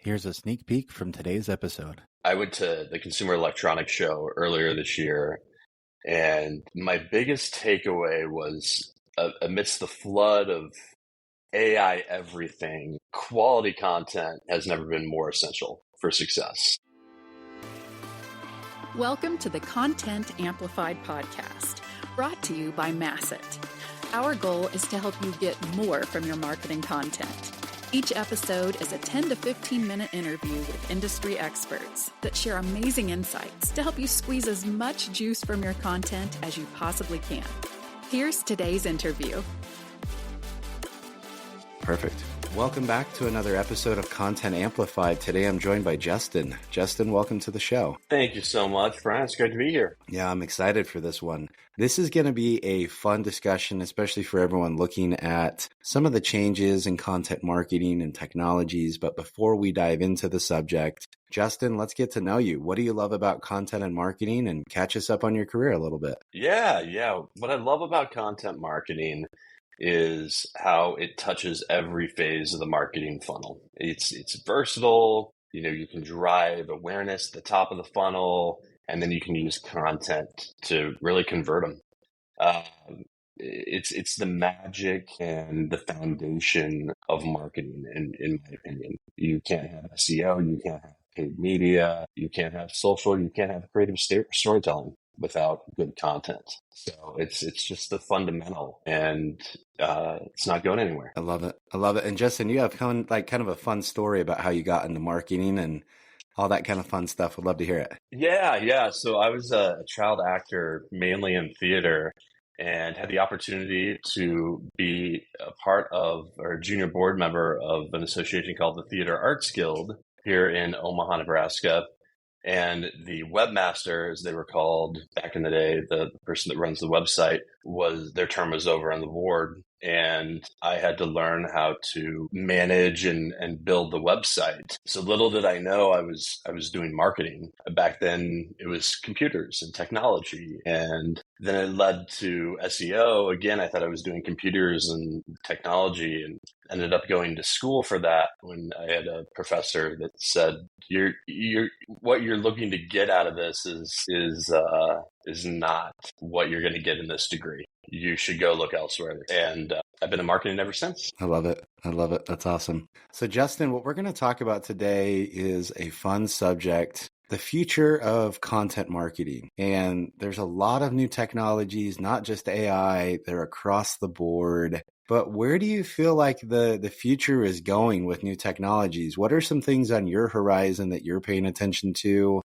Here's a sneak peek from today's episode. I went to the Consumer Electronics Show earlier this year, and my biggest takeaway was amidst the flood of AI everything, quality content has never been more essential for success. Welcome to the Content Amplified podcast, brought to you by Masset. Our goal is to help you get more from your marketing content. Each episode is a 10 to 15 minute interview with industry experts that share amazing insights to help you squeeze as much juice from your content as you possibly can. Here's today's interview. Perfect. Welcome back to another episode of Content Amplified. Today I'm joined by Justin. Justin, welcome to the show. Thank you so much, Brian. It's great to be here. Yeah, I'm excited for this one. This is going to be a fun discussion, especially for everyone looking at some of the changes in content marketing and technologies. But before we dive into the subject, Justin, let's get to know you. What do you love about content and marketing, and catch us up on your career a little bit? Yeah. What I love about content marketing is how it touches every phase of the marketing funnel. It's versatile. You can drive awareness at the top of the funnel, and then you can use content to really convert them. It's the magic and the foundation of marketing, in my opinion. You can't have SEO, you can't have paid media, you can't have social, you can't have creative storytelling without good content. So it's just the fundamental, and it's not going anywhere. I love it. And Justin, you have kind of a fun story about how you got into marketing and all that kind of fun stuff. Would love to hear it. Yeah. So I was a child actor, mainly in theater, and had the opportunity to be a part of, or a junior board member of, an association called the Theater Arts Guild here in Omaha, Nebraska. And the webmaster, as they were called back in the day, the person that runs the website, their term was over on the board. And I had to learn how to manage and build the website. So little did I know I was doing marketing. Back then it was computers and technology. And then it led to SEO. Again, I thought I was doing computers and technology, and ended up going to school for that when I had a professor that said, what you're looking to get out of this is not what you're going to get in this degree. You should go look elsewhere. And I've been in marketing ever since. I love it. That's awesome. So Justin, what we're going to talk about today is a fun subject, the future of content marketing. And there's a lot of new technologies, not just AI, they're across the board. But where do you feel like the future is going with new technologies? What are some things on your horizon that you're paying attention to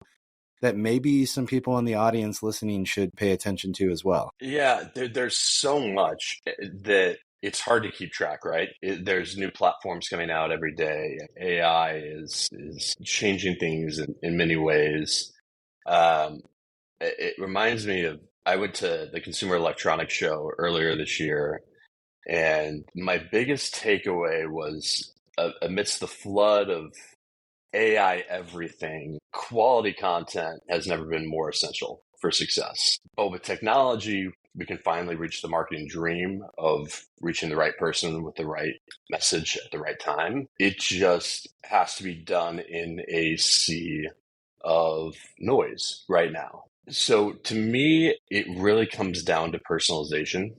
that maybe some people in the audience listening should pay attention to as well? Yeah, there's so much that it's hard to keep track, right? There's new platforms coming out every day. AI is changing things in many ways. It reminds me of, I went to the Consumer Electronics Show earlier this year, and my biggest takeaway was amidst the flood of AI everything, quality content has never been more essential for success. But with technology, we can finally reach the marketing dream of reaching the right person with the right message at the right time. It just has to be done in a sea of noise right now. So to me, it really comes down to personalization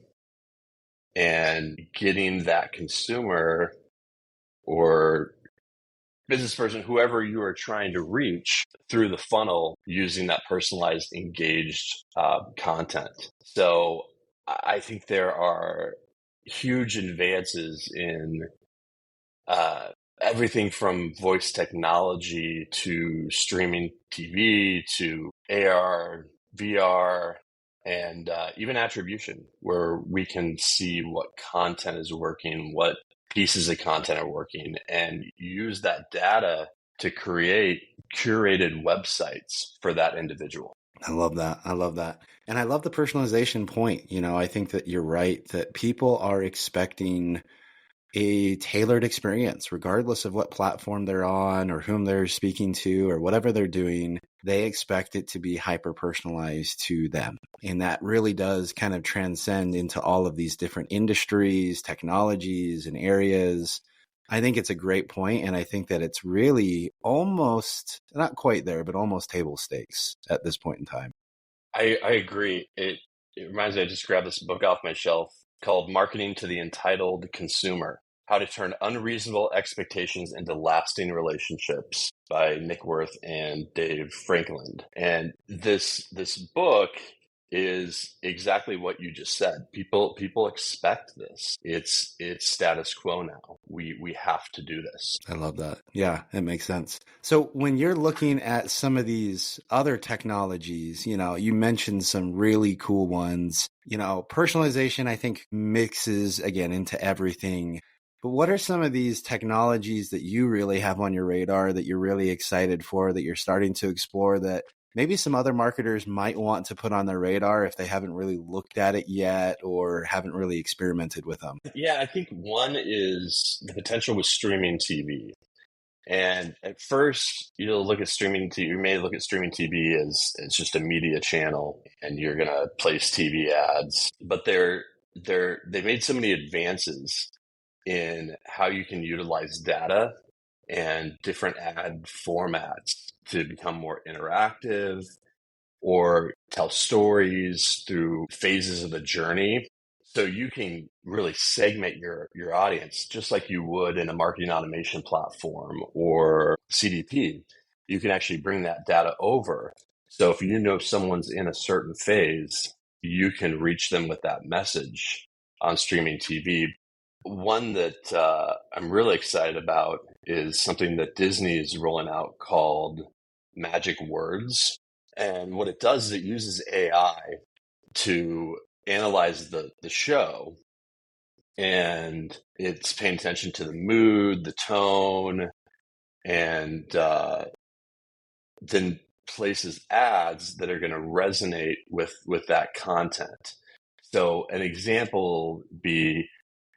and getting that consumer or business person, whoever you are trying to reach, through the funnel using that personalized, engaged content. So I think there are huge advances in everything from voice technology to streaming TV to AR, VR, and even attribution, where we can see what content is working, what pieces of content are working, and use that data to create curated websites for that individual. I love that. And I love the personalization point. I think that you're right, that people are expecting a tailored experience, regardless of what platform they're on or whom they're speaking to or whatever they're doing. They expect it to be hyper personalized to them. And that really does kind of transcend into all of these different industries, technologies, and areas. I think it's a great point, and I think that it's really almost not quite there, but almost table stakes at this point in time. I agree. It reminds me, I just grabbed this book off my shelf called Marketing to the Entitled Consumer: How to Turn Unreasonable Expectations into Lasting Relationships by Nick Worth and Dave Franklin. And this book is exactly what you just said. People expect this. It's status quo now. We have to do this. I love that. Yeah, it makes sense. So when you're looking at some of these other technologies, you mentioned some really cool ones. Personalization, I think, mixes again into everything. But what are some of these technologies that you really have on your radar that you're really excited for, that you're starting to explore, that maybe some other marketers might want to put on their radar if they haven't really looked at it yet or haven't really experimented with them? Yeah, I think one is the potential with streaming TV. And at first, you'll look at streaming TV. You may look at streaming TV as just a media channel, and you're going to place TV ads. But they made so many advances in how you can utilize data and different ad formats to become more interactive or tell stories through phases of the journey. So you can really segment your audience just like you would in a marketing automation platform or CDP. You can actually bring that data over. So if you know someone's in a certain phase, you can reach them with that message on streaming TV. One that I'm really excited about is something that Disney is rolling out called Magic Words. And what it does is it uses AI to analyze the show, and it's paying attention to the mood, the tone, and then places ads that are going to resonate with that content. So an example be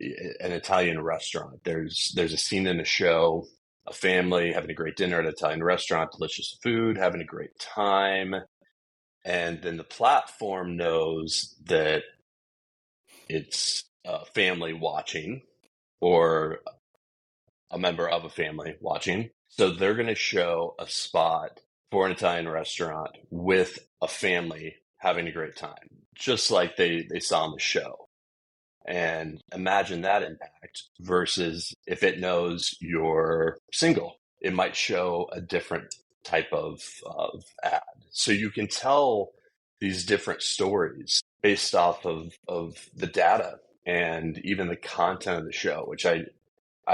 an Italian restaurant. There's a scene in the show, a family having a great dinner at an Italian restaurant, delicious food, having a great time. And then the platform knows that it's a family watching or a member of a family watching. So they're going to show a spot for an Italian restaurant with a family having a great time, just like they saw in the show. And imagine that impact versus if it knows you're single, it might show a different type of ad. So you can tell these different stories based off of the data and even the content of the show, which I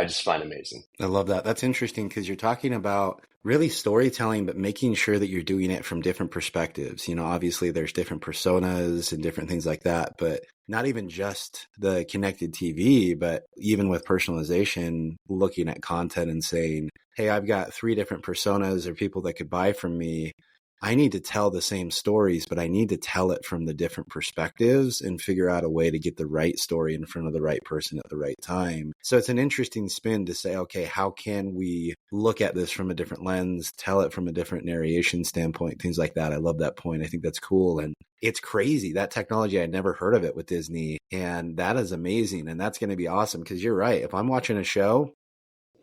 just find amazing. I love that. That's interesting because you're talking about really storytelling, but making sure that you're doing it from different perspectives. Obviously there's different personas and different things like that, but not even just the connected TV, but even with personalization, looking at content and saying, hey, I've got 3 different personas or people that could buy from me. I need to tell the same stories, but I need to tell it from the different perspectives and figure out a way to get the right story in front of the right person at the right time. So it's an interesting spin to say, okay, how can we look at this from a different lens, tell it from a different narration standpoint, things like that. I love that point. I think that's cool. And it's crazy. That technology, I'd never heard of it with Disney. And that is amazing. And that's going to be awesome because you're right. If I'm watching a show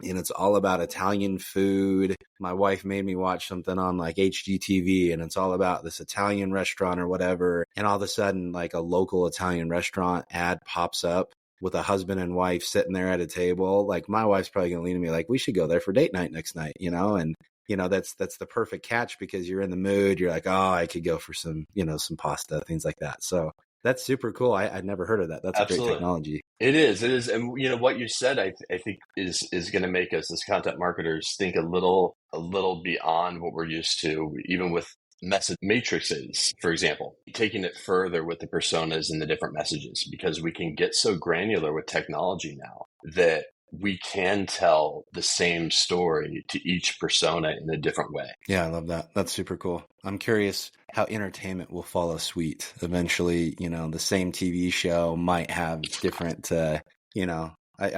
and it's all about Italian food. My wife made me watch something on like HGTV and it's all about this Italian restaurant or whatever. And all of a sudden, like a local Italian restaurant ad pops up with a husband and wife sitting there at a table. Like my wife's probably going to lean at me like, we should go there for date night next night, and that's the perfect catch because you're in the mood. You're like, oh, I could go for some, some pasta, things like that. So that's super cool. I'd never heard of that. That's Absolutely. A great technology. It is. And what you said, I think is going to make us as content marketers think a little beyond what we're used to, even with message matrices, for example, taking it further with the personas and the different messages, because we can get so granular with technology now that we can tell the same story to each persona in a different way. Yeah, I love that. That's super cool. I'm curious how entertainment will follow suit. Eventually, the same TV show might have different, I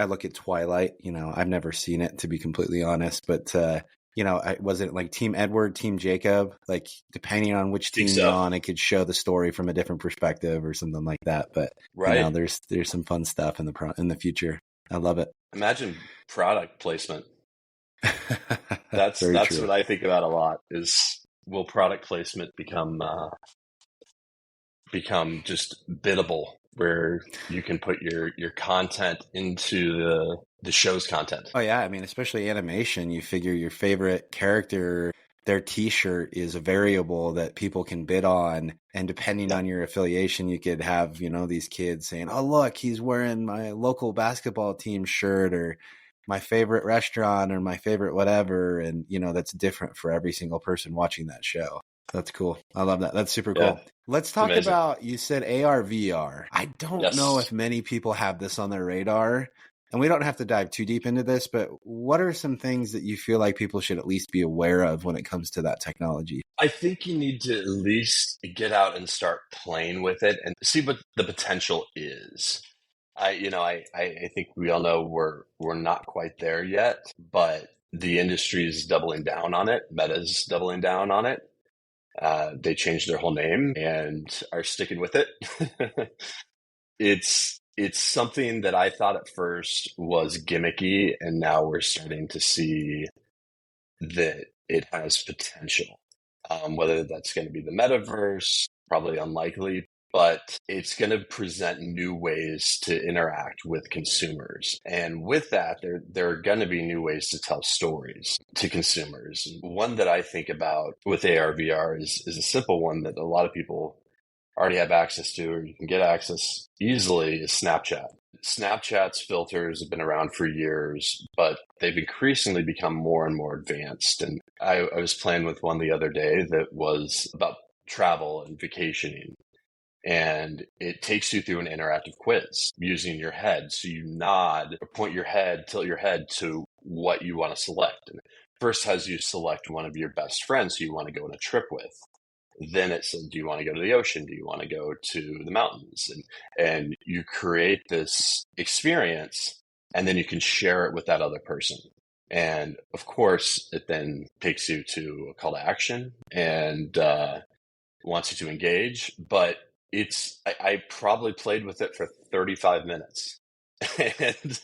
look at Twilight, I've never seen it to be completely honest, but, was it like Team Edward, Team Jacob? Like depending on which team you're on, it could show the story from a different perspective or something like that. But, right. There's some fun stuff in the future. I love it. Imagine product placement. Very That's true. what I think about a lot is, will product placement become just biddable, where you can put your content into the show's content. Oh yeah, I mean, especially animation, you figure your favorite character, their t-shirt is a variable that people can bid on, and depending Yeah. on your affiliation, you could have, these kids saying, "Oh, look, he's wearing my local basketball team shirt or my favorite restaurant or my favorite whatever," and that's different for every single person watching that show. That's cool. I love that. That's super Yeah. cool. Let's It's talk amazing. about, you said AR, VR. I don't know Yes. if many people have this on their radar. And we don't have to dive too deep into this, but what are some things that you feel like people should at least be aware of when it comes to that technology? I think you need to at least get out and start playing with it and see what the potential is. I think we all know we're not quite there yet, but the industry is doubling down on it. Meta's doubling down on it. They changed their whole name and are sticking with it. It's something that I thought at first was gimmicky, and now we're starting to see that it has potential. Whether that's going to be the metaverse, probably unlikely, but it's going to present new ways to interact with consumers. And with that, there are going to be new ways to tell stories to consumers. One that I think about with AR VR is a simple one that a lot of people already have access to, or you can get access easily, is Snapchat. Snapchat's filters have been around for years, but they've increasingly become more and more advanced. And I was playing with one the other day that was about travel and vacationing. And it takes you through an interactive quiz using your head. So you nod, or point your head, tilt your head to what you want to select. And first has you select one of your best friends who you want to go on a trip with. Then it said, do you want to go to the ocean? Do you want to go to the mountains? And you create this experience, and then you can share it with that other person. And of course, it then takes you to a call to action and wants you to engage. But I probably played with it for 35 minutes and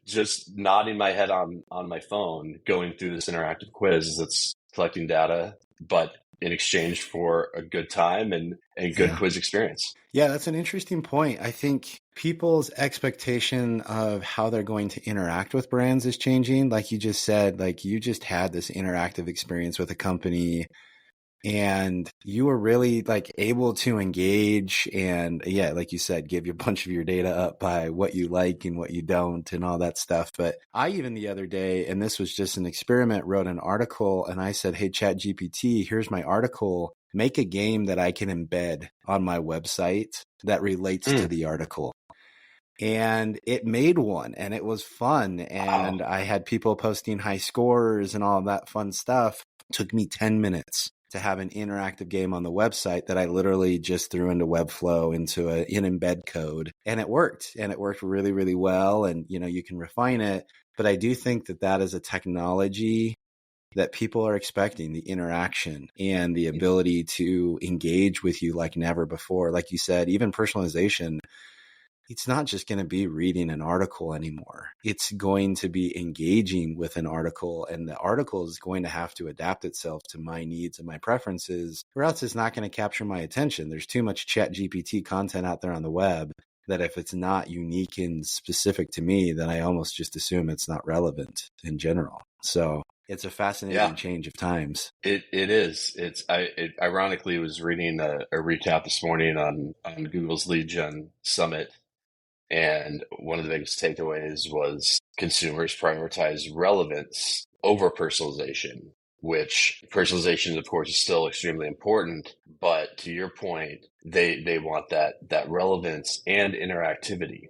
just nodding my head on my phone, going through this interactive quiz that's collecting data, but in exchange for a good time and good Yeah. quiz experience. Yeah, that's an interesting point. I think people's expectation of how they're going to interact with brands is changing. Like you just said, like you just had this interactive experience with a company and you were really like able to engage and yeah, like you said, give a bunch of your data up by what you like and what you don't and all that stuff. But I even the other day, and this was just an experiment, wrote an article and I said, "Hey, Chat GPT, here's my article. Make a game that I can embed on my website that relates to the article." And it made one and it was fun. And Wow. I had people posting high scores and all of that fun stuff. It took me 10 minutes to have an interactive game on the website that I literally just threw into Webflow into an embed code. And it worked really, really well. And, you can refine it. But I do think that that is a technology that people are expecting, the interaction and the ability to engage with you like never before. Like you said, even personalization, it's not just going to be reading an article anymore. It's going to be engaging with an article, and the article is going to have to adapt itself to my needs and my preferences, or else it's not going to capture my attention. There's too much Chat GPT content out there on the web that if it's not unique and specific to me, then I almost just assume it's not relevant in general. So it's a fascinating change of times. It is. It ironically was reading a recap this morning on Google's Lead Gen Summit, and one of the biggest takeaways was consumers prioritize relevance over personalization, which personalization, of course, is still extremely important. But to your point, they want that relevance and interactivity.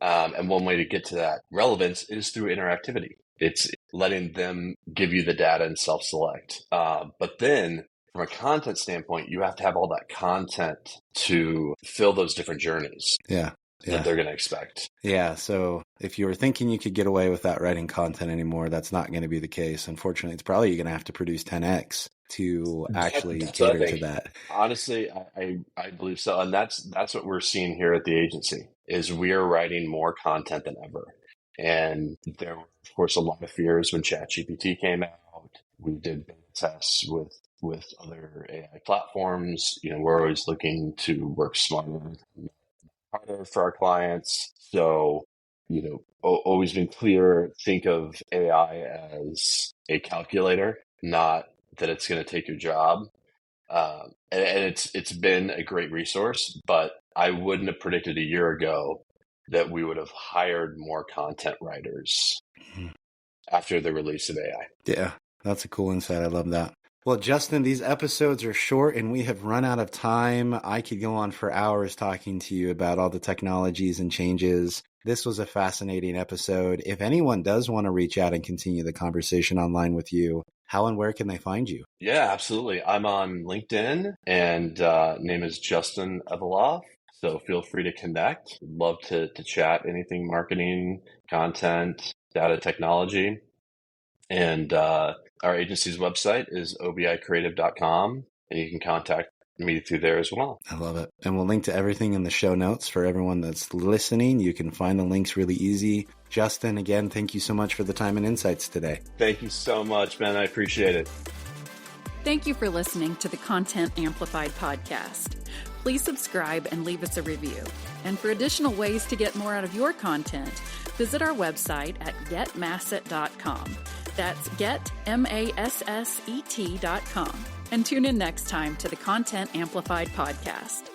And one way to get to that relevance is through interactivity. It's letting them give you the data and self-select. But then from a content standpoint, you have to have all that content to fill those different journeys Yeah. that they're going to expect. Yeah. So if you were thinking you could get away without writing content anymore, that's not going to be the case. Unfortunately, it's probably going to have to produce 10x to actually That's what I cater to think. that. Honestly, I believe so. And that's what we're seeing here at the agency is we are writing more content than ever. And there were, of course, a lot of fears when ChatGPT came out. We did beta tests with other AI platforms. We're always looking to work smarter, harder for our clients. So, always been clear, think of AI as a calculator, not that it's going to take your job. And it's been a great resource, but I wouldn't have predicted a year ago that we would have hired more content writers after the release of AI. Yeah, that's a cool insight. I love that. Well, Justin, these episodes are short and we have run out of time. I could go on for hours talking to you about all the technologies and changes. This was a fascinating episode. If anyone does want to reach out and continue the conversation online with you, how and where can they find you? Yeah, absolutely. I'm on LinkedIn and name is Justin Eveloff. So feel free to connect. Love to chat anything marketing, content, data technology. And our agency's website is obicreative.com, and you can contact me through there as well. I love it. And we'll link to everything in the show notes for everyone that's listening. You can find the links really easy. Justin, again, thank you so much for the time and insights today. Thank you so much, Ben. I appreciate it. Thank you for listening to the Content Amplified podcast. Please subscribe and leave us a review. And for additional ways to get more out of your content, visit our website at getmasset.com. That's getmasset.com. And tune in next time to the Content Amplified podcast.